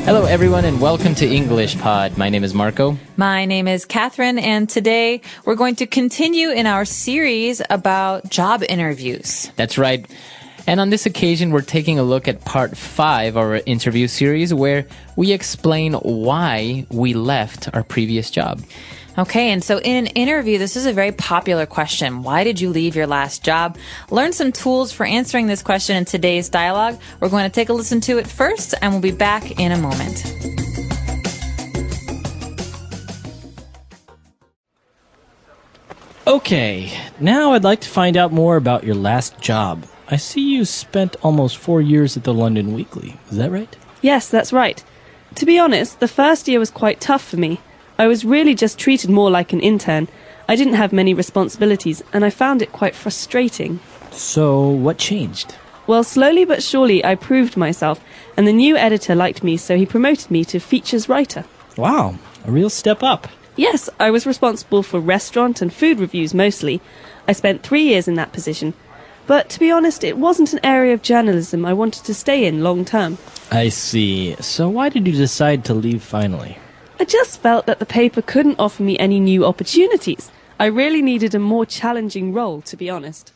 Hello, everyone, and welcome to English Pod. My name is Marco. My name is Catherine, and today we're going to continue in our series about job interviews. That's right. And on this occasion, we're taking a look at part 5 of our interview series where we explain why we left our previous job. Okay, and so in an interview, this is a very popular question. Why did you leave your last job? Learn some tools for answering this question in today's dialogue. We're going to take a listen to it first, and we'll be back in a moment. Okay, now I'd like to find out more about your last job. I see you spent almost 4 years at the London Weekly. Is that right? Yes, that's right. To be honest, the first year was quite tough for me. I was really just treated more like an intern. I didn't have many responsibilities, and I found it quite frustrating. So, what changed? Well, slowly but surely I proved myself, and the new editor liked me, so he promoted me to features writer. Wow, a real step up. Yes, I was responsible for restaurant and food reviews mostly. I spent 3 years in that position. But to be honest, it wasn't an area of journalism I wanted to stay in long term. I see. So why did you decide to leave finally? I just felt that the paper couldn't offer me any new opportunities. I really needed a more challenging role, to be honest.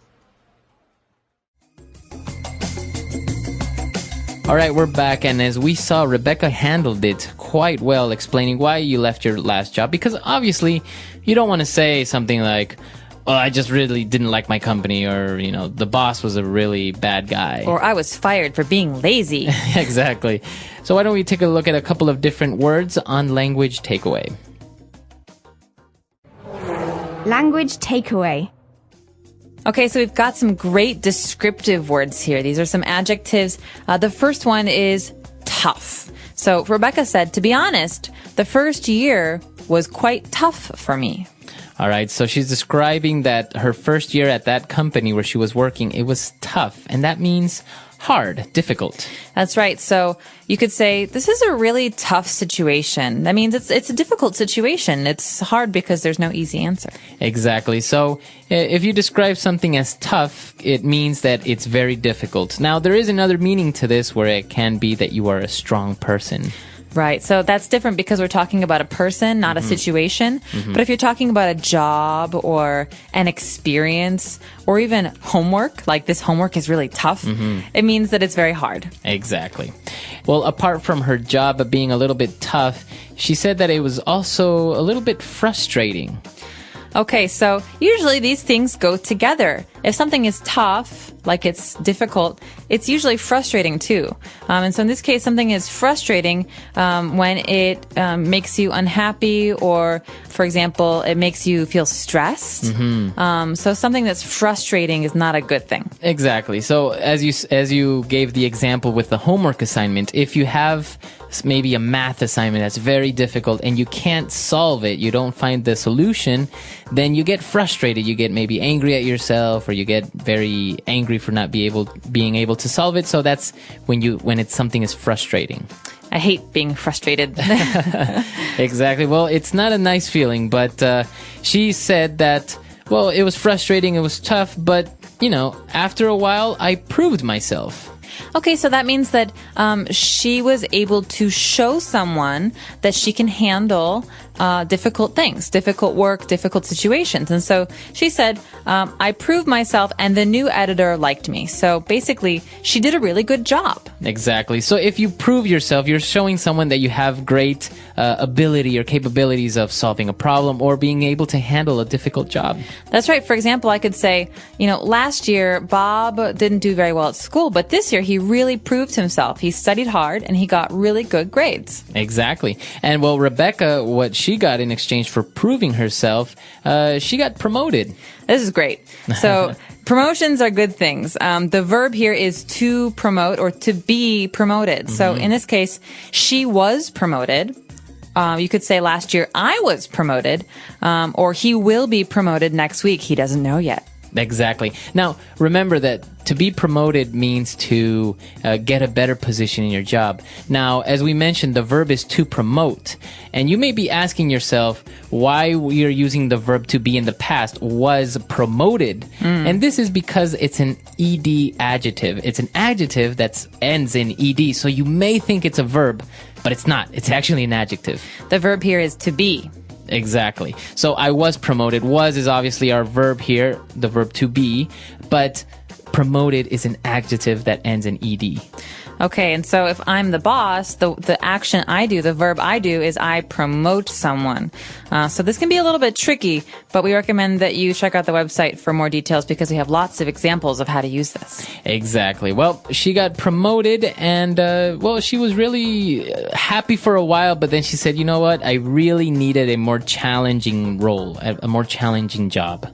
All right, we're back, and as we saw, Rebecca handled it quite well, explaining why you left your last job, because obviously you don't want to say something like, well, I just really didn't like my company, or, you know, the boss was a really bad guy. Or I was fired for being lazy. Exactly. So why don't we take a look at a couple of different words on language takeaway. Language takeaway. Okay, so we've got some great descriptive words here. These are some adjectives. The first one is tough. So Rebecca said, to be honest, the first year was quite tough for me. All right, so she's describing that her first year at that company where she was working, it was tough, and that means hard, difficult. That's right. So you could say, this is a really tough situation. That means it's a difficult situation. It's hard because there's no easy answer. Exactly. So if you describe something as tough, it means that it's very difficult. Now, there is another meaning to this where it can be that you are a strong person. Right. So that's different because we're talking about a person, not a situation. But if you're talking about a job or an experience or even homework, like this homework is really tough, it means that it's very hard. Exactly. Well, apart from her job being a little bit tough, she said that it was also a little bit frustrating. Okay, so usually these things go together. If something is tough, like it's difficult, it's usually frustrating too. And so in this case, something is frustrating when it makes you unhappy or, for example, it makes you feel stressed. So something that's frustrating is not a good thing. Exactly. So as you gave the example with the homework assignment, if you have maybe a math assignment that's very difficult and you can't solve it, you don't find the solution, then you get frustrated. You get maybe angry at yourself, or you get very angry for not being able to solve it. So that's when something is frustrating. I hate being frustrated. Exactly. Well, it's not a nice feeling, but she said that, well, it was frustrating, it was tough, but, you know, after a while, I proved myself. Okay, so that means that she was able to show someone that she can handle difficult things, difficult work, difficult situations. And so she said, I proved myself and the new editor liked me. So basically, she did a really good job. Exactly. So if you prove yourself, you're showing someone that you have great ability or capabilities of solving a problem or being able to handle a difficult job. That's right. For example, I could say, you know, last year, Bob didn't do very well at school, but this year he really proved himself. He studied hard and he got really good grades. Exactly. And well, Rebecca, what she got in exchange for proving herself, she got promoted. This is great. So promotions are good things. The verb here is to promote or to be promoted. So in this case, she was promoted. You could say last year I was promoted, or he will be promoted next week. He doesn't know yet. Exactly. Now, remember that to be promoted means to get a better position in your job. Now, as we mentioned, the verb is to promote. And you may be asking yourself why we are using the verb to be in the past, was promoted. And this is because it's an ed adjective. It's an adjective that ends in ed. So you may think it's a verb, but it's not. It's actually an adjective. The verb here is to be. Exactly. So I was promoted. Was is obviously our verb here, the verb to be, but promoted is an adjective that ends in ed. Okay, and so if I'm the boss, the action I do, the verb I do, is I promote someone. So this can be a little bit tricky, but we recommend that you check out the website for more details because we have lots of examples of how to use this. Exactly. Well, she got promoted and, she was really happy for a while, but then she said, you know what? I really needed a more challenging role, a more challenging job.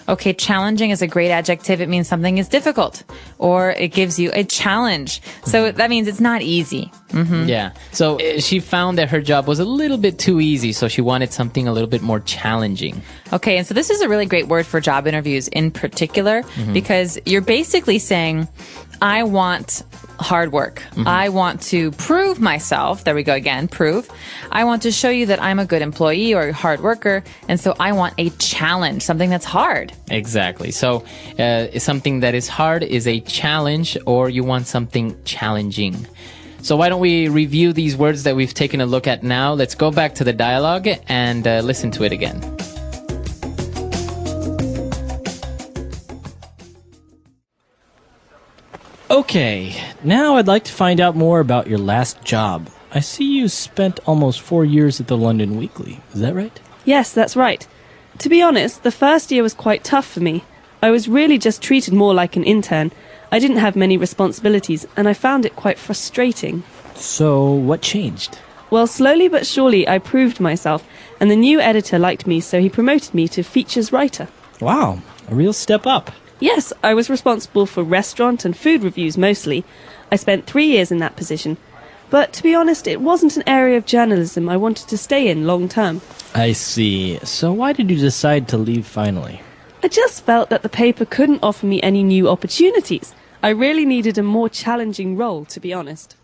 Okay, challenging is a great adjective. It means something is difficult, or it gives you a challenge. So that means it's not easy. Mm-hmm. Yeah. So she found that her job was a little bit too easy, so she wanted something a little bit more challenging. Okay, and so this is a really great word for job interviews in particular, because you're basically saying, I want hard work. I want to prove myself. There we go again, prove. I want to show you that I'm a good employee or a hard worker, and so I want a challenge, something that's hard. Exactly. So something that is hard is a challenge, or you want something challenging. So why don't we review these words that we've taken a look at now? Let's go back to the dialogue and listen to it again. Okay, now I'd like to find out more about your last job. I see you spent almost 4 years at the London Weekly. Is that right? Yes, that's right. To be honest, the first year was quite tough for me. I was really just treated more like an intern. I didn't have many responsibilities, and I found it quite frustrating. So, what changed? Well, slowly but surely I proved myself, and the new editor liked me, so he promoted me to features writer. Wow, a real step up. Yes, I was responsible for restaurant and food reviews mostly. I spent 3 years in that position. But to be honest, it wasn't an area of journalism I wanted to stay in long term. I see. So why did you decide to leave finally? I just felt that the paper couldn't offer me any new opportunities. I really needed a more challenging role, to be honest.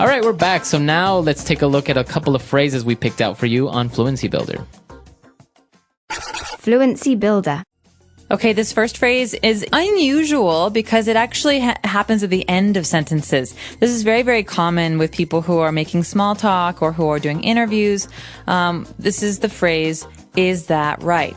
All right, we're back. So now let's take a look at a couple of phrases we picked out for you on Fluency Builder. Fluency Builder. Okay, this first phrase is unusual because it actually happens at the end of sentences. This is very, very common with people who are making small talk or who are doing interviews. This is the phrase, is that right?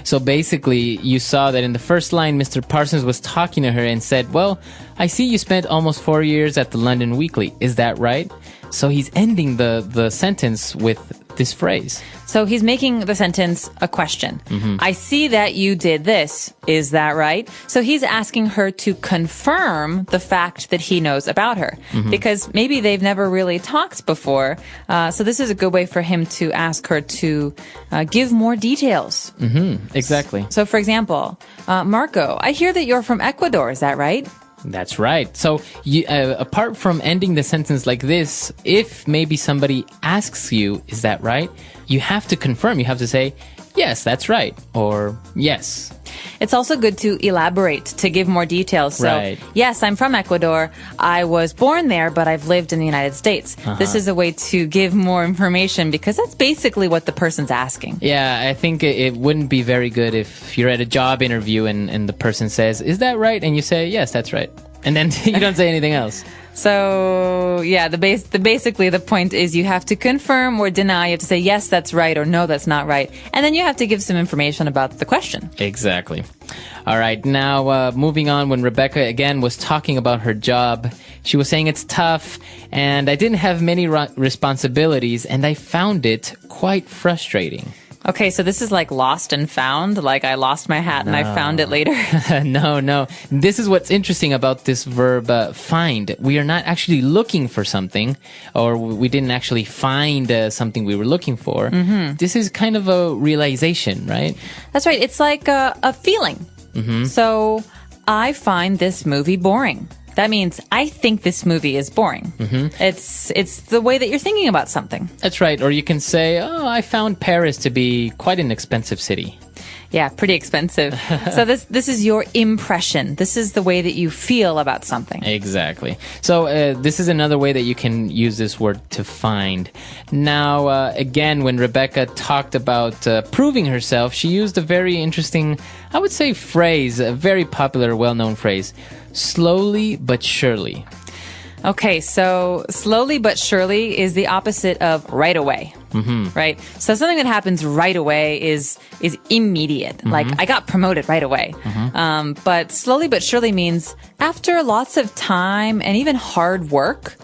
So basically, you saw that in the first line, Mr. Parsons was talking to her and said, well, I see you spent almost 4 years at the London Weekly. Is that right? So he's ending the sentence with this phrase. So he's making the sentence a question. I see that you did this. Is that right? So he's asking her to confirm the fact that he knows about her because maybe they've never really talked before. So this is a good way for him to ask her to give more details. Exactly. So for example, Marco, I hear that you're from Ecuador. Is that right? That's right. So you, apart from ending the sentence like this, if maybe somebody asks you, is that right? You have to confirm. You have to say, yes, that's right. Or yes. It's also good to elaborate, to give more details. So, yes, I'm from Ecuador. I was born there, but I've lived in the United States. This is a way to give more information because that's basically what the person's asking. Yeah, I think it wouldn't be very good if you're at a job interview and the person says, is that right? And you say, yes, that's right. And then you don't say anything else. So, yeah, basically the point is you have to confirm or deny. You have to say, yes, that's right, or no, that's not right. And then you have to give some information about the question. Exactly. All right, now moving on, when Rebecca, again, was talking about her job, she was saying it's tough, and I didn't have many responsibilities, and I found it quite frustrating. Okay, so this is like lost and found, like I lost my hat and I found it later. No. This is what's interesting about this verb, find. We are not actually looking for something, or we didn't actually find something we were looking for. This is kind of a realization, right? That's right. It's like a feeling. So I find this movie boring. That means I think this movie is boring. It's the way that you're thinking about something. That's right. Or you can say, oh, I found Paris to be quite an expensive city. Yeah, pretty expensive. So this is your impression. This is the way that you feel about something. Exactly. So this is another way that you can use this word to find. Now, again, when Rebecca talked about proving herself, she used a very interesting, I would say, phrase, a very popular, well-known phrase, slowly but surely. Okay, so slowly but surely is the opposite of right away. Right? So something that happens right away is immediate. Like, I got promoted right away. But slowly but surely means after lots of time and even hard work,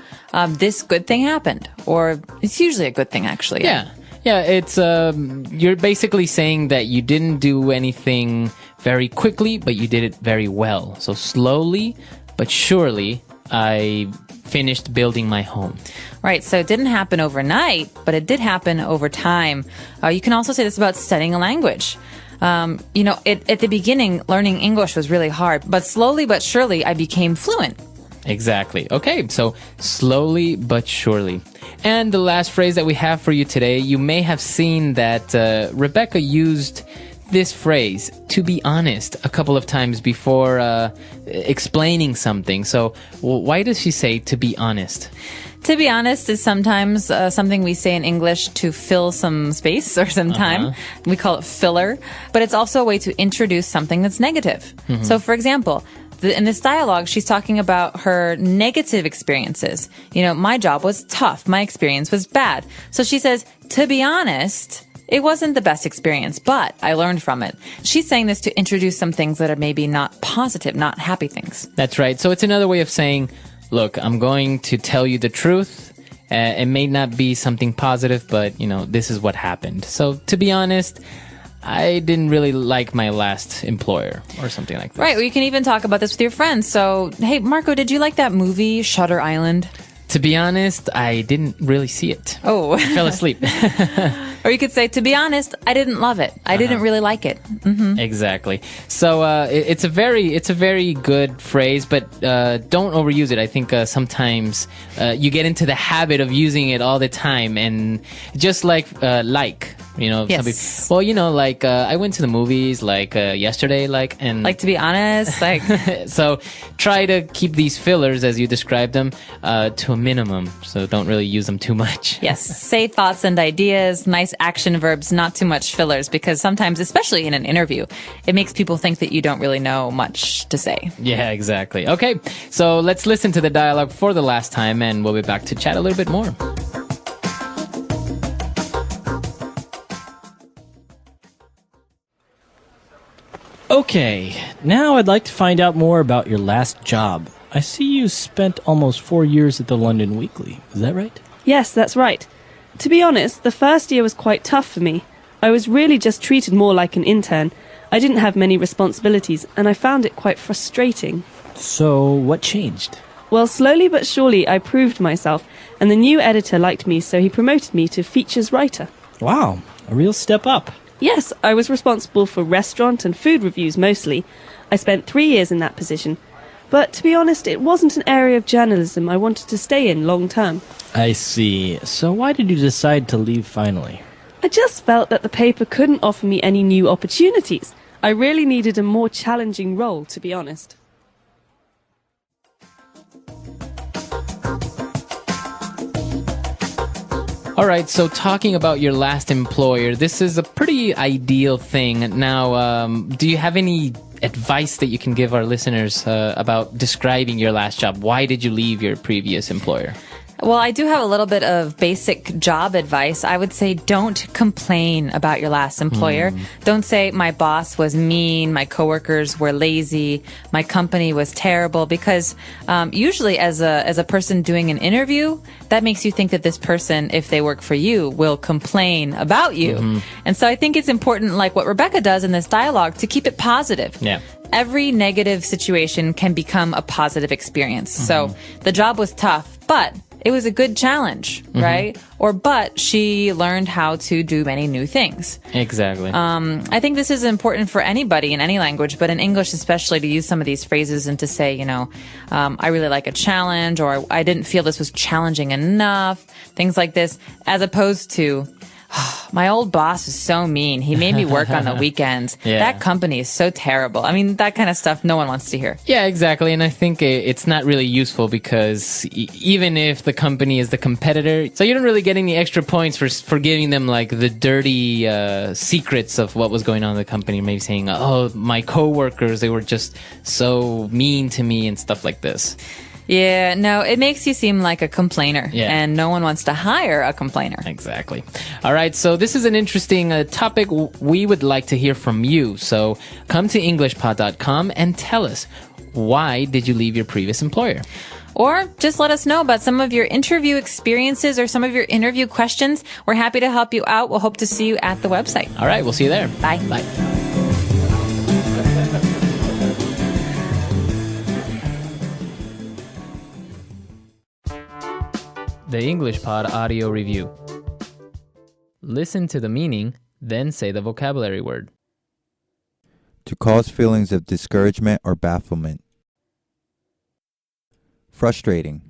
this good thing happened. Or it's usually a good thing, actually. Yeah. Yeah, it's you're basically saying that you didn't do anything very quickly, but you did it very well. So slowly but surely, I finished building my home. Right, so it didn't happen overnight, but it did happen over time. You can also say this about studying a language. At the beginning, learning English was really hard, but slowly but surely, I became fluent. Exactly. Okay, so slowly but surely. And the last phrase that we have for you today, you may have seen that Rebecca used this phrase, to be honest, a couple of times before explaining something. So why does she say to be honest? To be honest is sometimes something we say in English to fill some space or some time. We call it filler. But it's also a way to introduce something that's negative. So for example, in this dialogue, she's talking about her negative experiences. My job was tough. My experience was bad. So she says, to be honest, it wasn't the best experience, but I learned from it. She's saying this to introduce some things that are maybe not positive, not happy things. That's right. So it's another way of saying, look, I'm going to tell you the truth. It may not be something positive, but, this is what happened. So to be honest, I didn't really like my last employer or something like that. Right. Well, you can even talk about this with your friends. So, hey, Marco, did you like that movie, Shutter Island? To be honest, I didn't really see it. Oh. I fell asleep. Or you could say, to be honest, I didn't love it. I didn't really like it. Exactly. So it's a very good phrase, but don't overuse it. I think sometimes you get into the habit of using it all the time, and just like. Yes. Some people, I went to the movies yesterday, and to be honest, so try to keep these fillers as you described them to a minimum. So don't really use them too much. Yes. Say thoughts and ideas, nice action verbs, not too much fillers, because sometimes, especially in an interview, it makes people think that you don't really know much to say. Yeah, exactly. Okay, so let's listen to the dialogue for the last time, and we'll be back to chat a little bit more. Okay, now I'd like to find out more about your last job. I see you spent almost 4 years at the London Weekly. Is that right? Yes, that's right. To be honest, the first year was quite tough for me. I was really just treated more like an intern. I didn't have many responsibilities, and I found it quite frustrating. So, what changed? Well, slowly but surely I proved myself, and the new editor liked me, so he promoted me to features writer. Wow, a real step up. Yes, I was responsible for restaurant and food reviews mostly. I spent 3 years in that position. But to be honest, it wasn't an area of journalism I wanted to stay in long term. I see. So why did you decide to leave finally? I just felt that the paper couldn't offer me any new opportunities. I really needed a more challenging role, to be honest. All right, so talking about your last employer, this is a pretty ideal thing. Now, do you have any advice that you can give our listeners about describing your last job? Why did you leave your previous employer? Well, I do have a little bit of basic job advice. I would say don't complain about your last employer. Don't say my boss was mean, my coworkers were lazy, my company was terrible, because usually as a person doing an interview, that makes you think that this person, if they work for you, will complain about you. And so I think it's important, like what Rebecca does in this dialogue, to keep it positive. Yeah. Every negative situation can become a positive experience. So the job was tough, but it was a good challenge, right? Or, but she learned how to do many new things. Exactly. I think this is important for anybody in any language, but in English especially, to use some of these phrases and to say, I really like a challenge, or I didn't feel this was challenging enough, things like this, as opposed to, my old boss is so mean. He made me work on the weekends. Yeah. That company is so terrible. I mean, that kind of stuff no one wants to hear. Yeah, exactly. And I think it's not really useful because even if the company is the competitor, so you don't really get any extra points for giving them like the dirty secrets of what was going on in the company. Maybe saying, oh, my coworkers, they were just so mean to me and stuff like this. Yeah, no, it makes you seem like a complainer. Yeah. And no one wants to hire a complainer. Exactly. All right. So this is an interesting topic. We would like to hear from you. So come to EnglishPod.com and tell us, why did you leave your previous employer? Or just let us know about some of your interview experiences or some of your interview questions. We're happy to help you out. We'll hope to see you at the website. All right. We'll see you there. Bye. Bye. The English Pod audio review. Listen to the meaning, then say the vocabulary word. To cause feelings of discouragement or bafflement. Frustrating.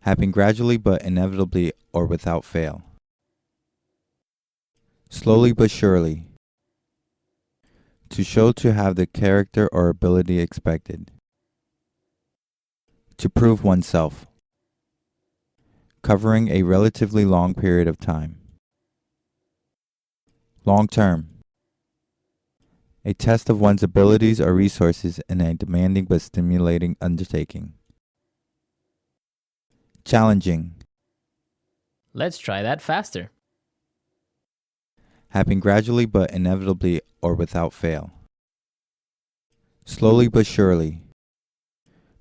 Happen gradually but inevitably or without fail. Slowly but surely. To show to have the character or ability expected. To prove oneself. Covering a relatively long period of time. Long term. A test of one's abilities or resources in a demanding but stimulating undertaking. Challenging. Let's try that faster. Happen gradually but inevitably or without fail. Slowly but surely.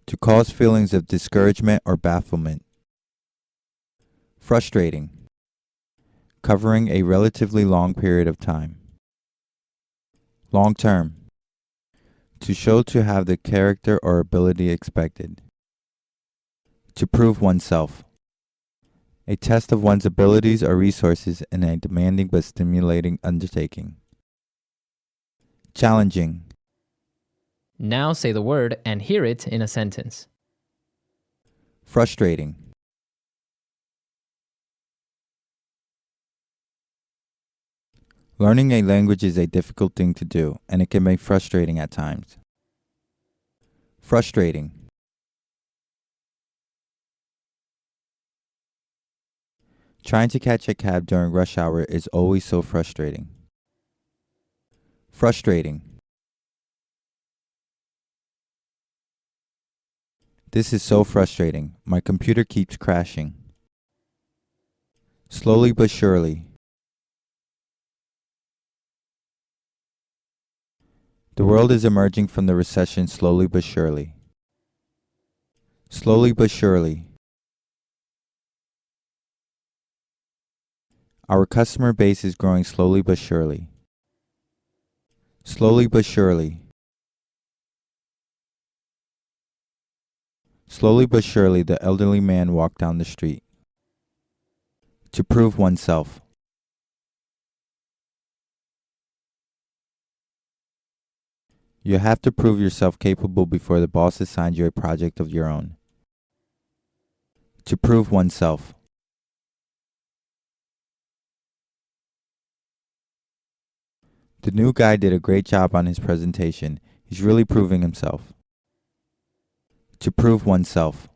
To cause feelings of discouragement or bafflement. Frustrating. Covering a relatively long period of time. Long term. To show to have the character or ability expected. To prove oneself. A test of one's abilities or resources in a demanding but stimulating undertaking. Challenging. Now say the word and hear it in a sentence. Frustrating. Learning a language is a difficult thing to do, and it can be frustrating at times. Frustrating. Trying to catch a cab during rush hour is always so frustrating. Frustrating. This is so frustrating. My computer keeps crashing. Slowly but surely. The world is emerging from the recession slowly but surely. Slowly but surely. Our customer base is growing slowly but surely. Slowly but surely. Slowly but surely, the elderly man walked down the street. To prove oneself. You have to prove yourself capable before the boss assigns you a project of your own. To prove oneself. The new guy did a great job on his presentation. He's really proving himself. To prove oneself.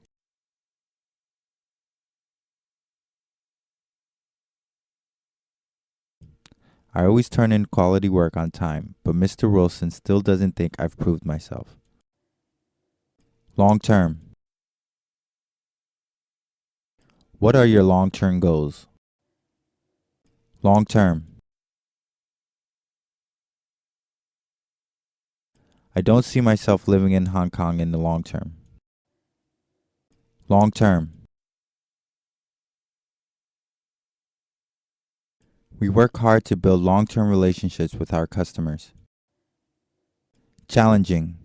I always turn in quality work on time, but Mr. Wilson still doesn't think I've proved myself. Long term. What are your long-term goals? Long term. I don't see myself living in Hong Kong in the long term. Long term. We work hard to build long-term relationships with our customers. Challenging.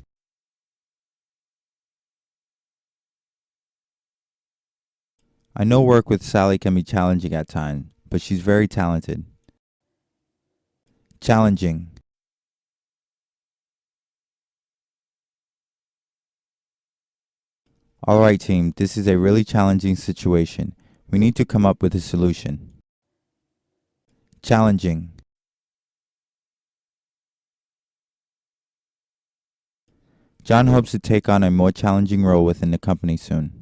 I know work with Sally can be challenging at times, but she's very talented. Challenging. All right, team, this is a really challenging situation. We need to come up with a solution. Challenging. John hopes to take on a more challenging role within the company soon.